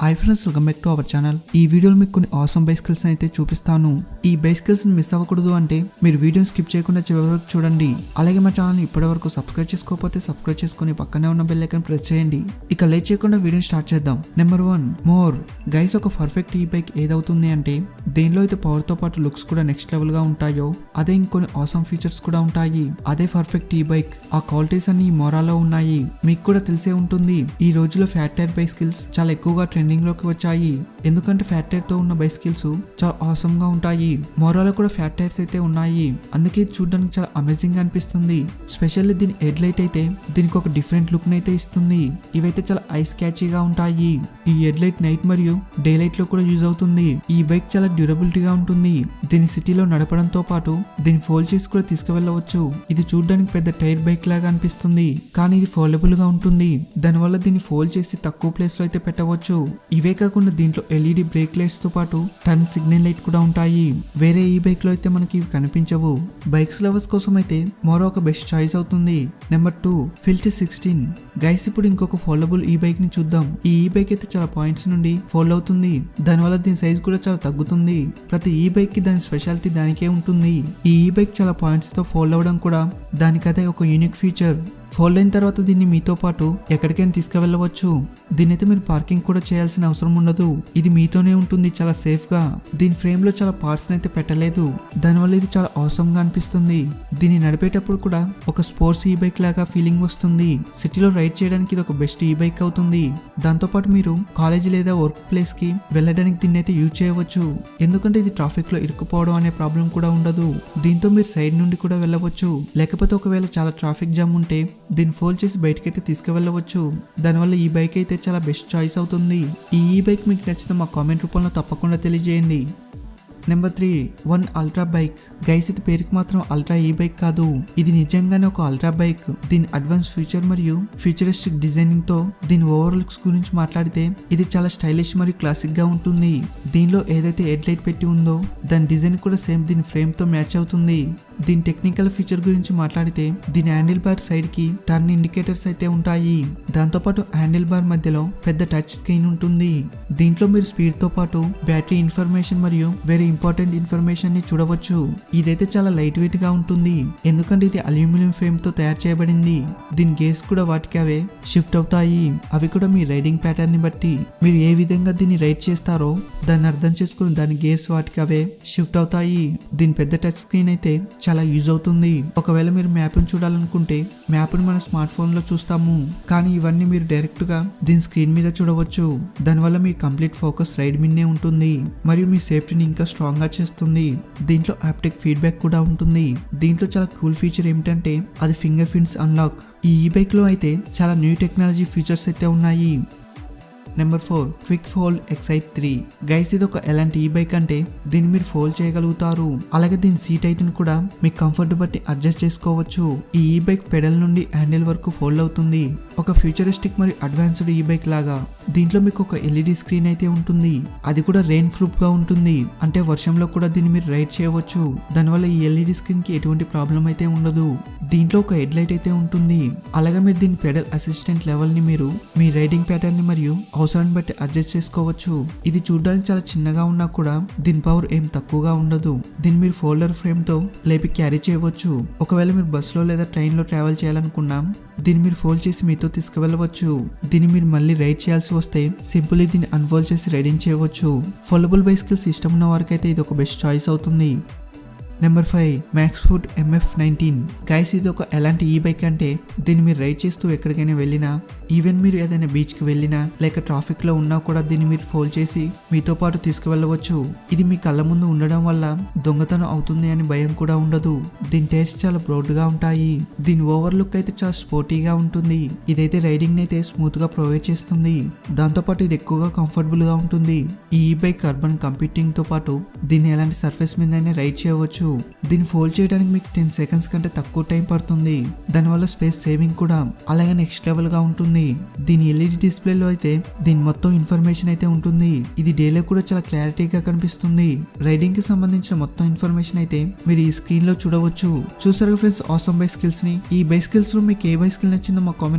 Hi friends, welcome back to our channel. ఈ వీడియోలో మీకు కొన్ని ఆసమ్ బైసికల్స్ అయితే చూపిస్తాను. ఈ బైసికల్స్ మిస్ అవ్వకూడదు అంటే మీరు వీడియోని స్కిప్ చేయకుండా చివరి వరకు చూడండి. అలాగే మా ఛానల్ ఇప్పటి వరకు సబ్స్క్రైబ్ చేసుకోకపోతే సబ్స్క్రైబ్ చేసుకుని పక్కనే ఉన్న బెల్ ఐకాన్ ప్రెస్ చేయండి. ఇక లేట్ చేయకుండా వీడియోని స్టార్ట్ చేద్దాం. Number 1 more. గైస్, ఒక పర్ఫెక్ట్ ఈ బైక్ ఏదవుతుంది అంటే దేనిలో అయితే పవర్ తో పాటు లుక్స్ కూడా నెక్స్ట్ లెవెల్ గా ఉంటాయో అదే ఇంకొన్ని ఆసమ్ ఫీచర్స్ కూడా ఉంటాయి. అదే పర్ఫెక్ట్ ఈ బైక్. ఆ క్వాలిటీస్ అన్ని ఈ మోరాలో ఉన్నాయి. మీకు కూడా తెలిసే ఉంటుంది. ఈ రోజులో ఫ్యాట్ టైర్ బైసికల్స్ చాలా ఎక్కువగా ట్రెండింగ్ లోకి వచ్చాయి. ఎందుకంటే ఫ్యాట్ టైర్ తో ఉన్న బైసికల్స్ చాలా ఆసమ్ గా ఉంటాయి. మోరాలో కూడా ఫ్యాట్ టైర్స్ అయితే ఉన్నాయి. అందుకే చూడడానికి చాలా అమేజింగ్ గా అనిపిస్తుంది. స్పెషల్లీ దీని హెడ్ లైట్ అయితే దీనికి ఒక డిఫరెంట్ లుక్ అయితే ఇస్తుంది. ఇవైతే చాలా ఐస్ క్యాచీగా ఉంటాయి. ఈ హెడ్ లైట్ నైట్ మరియు డే లైట్ లో కూడా యూజ్ అవుతుంది. ఈ బైక్ చాలా డ్యూరబిలిటీగా ఉంటుంది. దీని సిటీలో నడపడంతో పాటు దీన్ని ఫోల్డ్ చేసి కూడా తీసుకువెళ్ళవచ్చు. ఇది చూడడానికి పెద్ద టైర్ బైక్ లాగా అనిపిస్తుంది, కానీ ఇది ఫోల్డబుల్ గా ఉంటుంది. దానివల్ల దీన్ని ఫోల్డ్ చేసి తక్కువ ప్లేస్ లో అయితే పెట్టవచ్చు. ఇవే కాకుండా దీంట్లో ఎల్ఈడి బ్రేక్ లైట్స్ తో పాటు టర్న్ సిగ్నల్ లైట్ కూడా ఉంటాయి. వేరే ఈ బైక్ లో అయితే మనకి ఇవి కనిపించవు. బైక్స్ లవర్స్ కోసం అయితే మరో ఒక బెస్ట్ చాయిస్ అవుతుంది. Number 2 filthy 16. గైస్, ఇప్పుడు ఇంకొక ఫోల్డబుల్ ఈ బైక్ ని చూద్దాం. ఈ బైక్ అయితే చాలా పాయింట్స్ నుండి ఫోల్డ్ అవుతుంది. దానివల్ల దీని సైజ్ కూడా చాలా తగ్గుతుంది. ప్రతి ఈ బైక్ కి దాని స్పెషాలిటీ దానికే ఉంటుంది. ఈ బైక్ చాలా పాయింట్స్ తో ఫోల్డ్ అవడం కూడా దానికదే ఒక యూనిక్ ఫీచర్. ఫోల్డ్ అయిన తర్వాత దీన్ని మీతో పాటు ఎక్కడికైనా తీసుకువెళ్ళవచ్చు. దీనైతే మీరు పార్కింగ్ కూడా చేయాల్సిన అవసరం ఉండదు. ఇది మీతోనే ఉంటుంది చాలా సేఫ్ గా. దీని ఫ్రేమ్ లో చాలా పార్ట్స్ అయితే పెట్టలేదు. దానివల్ల ఇది చాలా ఆసమ్ గా అనిపిస్తుంది. దీన్ని నడిపేటప్పుడు కూడా ఒక స్పోర్ట్స్ ఈ బైక్ లాగా ఫీలింగ్ వస్తుంది. సిటీలో రైడ్ చేయడానికి ఇది ఒక బెస్ట్ ఈ బైక్ అవుతుంది. దాంతో పాటు మీరు కాలేజ్ లేదా వర్క్ ప్లేస్ కి వెళ్ళడానికి దీన్ని అయితే యూజ్ చేయవచ్చు. ఎందుకంటే ఇది ట్రాఫిక్ లో ఇరుక్కుపోవడం అనే ప్రాబ్లం కూడా ఉండదు. దీంతో మీరు సైడ్ నుండి కూడా వెళ్ళవచ్చు. లేకపోతే ఒకవేళ చాలా ట్రాఫిక్ జామ్ ఉంటే దీన్ని ఫోల్డ్ చేసి బయటకైతే తీసుకువెళ్ళవచ్చు. దానివల్ల ఈ బైక్ అయితే చాలా బెస్ట్ చాయిస్ అవుతుంది. ఈ బైక్ మీకు నచ్చితే మా కామెంట్ రూపంలో తప్పకుండా తెలియజేయండి. Number 3 1 ultra bike. గైస్, ఇది పేరుకి మాత్రం అల్ట్రా ఈ బైక్ కాదు. ఇది నిజంగానే ఒక అల్ట్రా బైక్. దీని అడ్వాన్స్ ఫీచర్ మరియు ఫ్యూచరిస్టిక్ డిజైనింగ్ తో దీని ఓవర్ లుక్స్ గురించి మాట్లాడితే ఇది చాలా స్టైలిష్ మరియు క్లాసిక్ గా ఉంటుంది. దీనిలో ఏదైతే హెడ్ లైట్ పెట్టి ఉందో దాని డిజైన్ కూడా సేమ్ దీని ఫ్రేమ్ తో మ్యాచ్ అవుతుంది. దీని టెక్నికల్ ఫీచర్ గురించి మాట్లాడితే దీని హ్యాండిల్ బార్ సైడ్ కి టర్న్ ఇండికేటర్స్ అయితే ఉంటాయి. దాంతోపాటు హ్యాండిల్ బార్ మధ్యలో పెద్ద టచ్ స్క్రీన్ ఉంటుంది. దీంట్లో మీరు స్పీడ్ తో పాటు బ్యాటరీ ఇన్ఫర్మేషన్ మరియు వేరే ఇంపార్టెంట్ ఇన్ఫర్మేషన్ ని చూడవచ్చు. ఇదైతే చాలా లైట్ వెయిట్ గా ఉంటుంది, ఎందుకంటే ఇది అల్యూమినియం ఫ్రేమ్ తో తయారు చేయబడింది. దీని గేర్స్ కూడా వాటికి అవే షిఫ్ట్ అవుతాయి. అవి కూడా మీ రైడింగ్ ప్యాటర్న్ ని బట్టి మీరు ఏ విధంగా దీన్ని రైడ్ చేస్తారో దాన్ని అర్థం చేసుకుని దాని గేర్స్ వాటికి అవే షిఫ్ట్ అవుతాయి. దీని పెద్ద టచ్ స్క్రీన్ అయితే చాలా యూజ్ అవుతుంది. ఒకవేళ మీరు మ్యాప్ ని చూడాలనుకుంటే మ్యాప్ ని మన స్మార్ట్ ఫోన్ లో చూస్తాము, కానీ ఇవన్నీ మీరు డైరెక్ట్ గా దీని స్క్రీన్ మీద చూడవచ్చు. దానివల్ల మీ కంప్లీట్ ఫోకస్ రైడ్ మీదే ఉంటుంది మరియు మీ సేఫ్టీని ఇంకా స్ట్రాంగ్ గా చేస్తుంది. దీంట్లో హాప్టిక్ ఫీడ్బ్యాక్ కూడా ఉంటుంది. దీంట్లో చాలా కూల్ ఫీచర్ ఏమిటంటే అది ఫింగర్ ప్రింట్స్ అన్లాక్. ఈ బైక్ లో అయితే చాలా న్యూ టెక్నాలజీ ఫీచర్స్ అయితే ఉన్నాయి. Number 4 quick fold excite 3. Guys, ఇది ఒక ఎలాంటి ఈ బైక్ అంటే దీన్ని మీరు ఫోల్డ్ చేయగలుగుతారు. అలాగే దీని సీట్ హైట్ ని కూడా మీ కంఫర్ట్ బట్టి అడ్జస్ట్ చేసుకోవచ్చు. ఈ బైక్ పెడల్ నుండి హ్యాండిల్ వరకు ఫోల్డ్ అవుతుంది. ఒక ఫ్యూచరిస్టిక్ మరియు అడ్వాన్స్డ్ ఈ బైక్ లాగా. దీంట్లో మీకు ఒక ఎల్ఈడి స్క్రీన్ అయితే ఉంటుంది. అది కూడా రెయిన్ ప్రూఫ్ గా ఉంటుంది. అంటే వర్షంలో కూడా దీన్ని మీరు రైడ్ చేయవచ్చు. దానివల్ల ఈ ఎల్ఈడి స్క్రీన్ కి ఎటువంటి ప్రాబ్లం అయితే ఉండదు. దీంట్లో ఒక హెడ్ లైట్ అయితే ఉంటుంది. అలాగే మీరు దీని పెడల్ అసిస్టెంట్ లెవెల్ ని మీరు మీ రైడింగ్ ప్యాటర్న్ ని మరియు అవసరాన్ని బట్టి అడ్జస్ట్ చేసుకోవచ్చు. ఇది చూడడానికి చాలా చిన్నగా ఉన్నా కూడా దీని పవర్ ఏం తక్కువగా ఉండదు. దీన్ని మీరు ఫోల్డర్ ఫ్రేమ్ తో లేపి క్యారీ చేయవచ్చు. ఒకవేళ మీరు బస్సులో లేదా ట్రైన్ లో ట్రావెల్ చేయాలనుకున్నా దీన్ని మీరు ఫోల్డ్ చేసి మీతో తీసుకువెళ్ళవచ్చు. దీన్ని మీరు మళ్ళీ రైడ్ చేయాల్సి వస్తే సింపుల్లీ దీన్ని అన్ఫోల్డ్ చేసి రైడింగ్ చేయవచ్చు. ఫోల్డబుల్ బైసికల్స్ ఇష్టం ఉన్న వారికైతే ఇది ఒక బెస్ట్ చాయిస్ అవుతుంది. Number 5 మ్యాక్స్ఫుడ్ MF19. గైస్, ఇది ఒక ఎలాంటి ఈ బైక్ అంటే దీన్ని మీరు రైడ్ చేస్తూ ఎక్కడికైనా వెళ్ళినా, ఈవెన్ మీరు ఏదైనా బీచ్ కి వెళ్ళినా లేక ట్రాఫిక్ లో ఉన్నా కూడా దీన్ని మీరు ఫోల్డ్ చేసి మీతో పాటు తీసుకువెళ్ళవచ్చు. ఇది మీ కళ్ళ ముందు ఉండడం వల్ల దొంగతనం అవుతుంది అని భయం కూడా ఉండదు. దీని టైర్స్ చాలా బ్రాడ్ గా ఉంటాయి. దీని ఓవర్ లుక్ అయితే చాలా స్పోర్టీగా ఉంటుంది. ఇదైతే రైడింగ్ అయితే స్మూత్ గా ప్రొవైడ్ చేస్తుంది. దాంతో పాటు ఇది ఎక్కువగా కంఫర్టబుల్ గా ఉంటుంది. ఈ బైక్ అర్బన్ కంప్యూటింగ్ తో పాటు దీన్ని ఎలాంటి సర్ఫేస్ మీదైనా రైడ్ చేయవచ్చు. దీన్ని ఫోల్డ్ చేయడానికి మీకు 10 సెకండ్స్ కంటే తక్కువ టైం పడుతుంది. దానివల్ల స్పేస్ సేవింగ్ కూడా అలాగే నెక్స్ట్ లెవెల్ గా ఉంటుంది. దీని ఎల్ఈడి డిస్ప్లేలో అయితే దీని మొత్తం ఇన్ఫర్మేషన్ అయితే ఉంటుంది. ఇది డేలో కూడా చాలా క్లారిటీగా కనిపిస్తుంది. రైడింగ్ కి సంబంధించిన మొత్తం ఇన్ఫర్మేషన్ అయితే మీరు ఈ స్క్రీన్ లో చూడవచ్చు. చూసారు ఫ్రెండ్స్ ఆసమ్ బైసికల్స్ ని. ఈ బైసికల్స్ లో మీకు ఏ బైసికల్ నచ్చిందో మా కామెంట్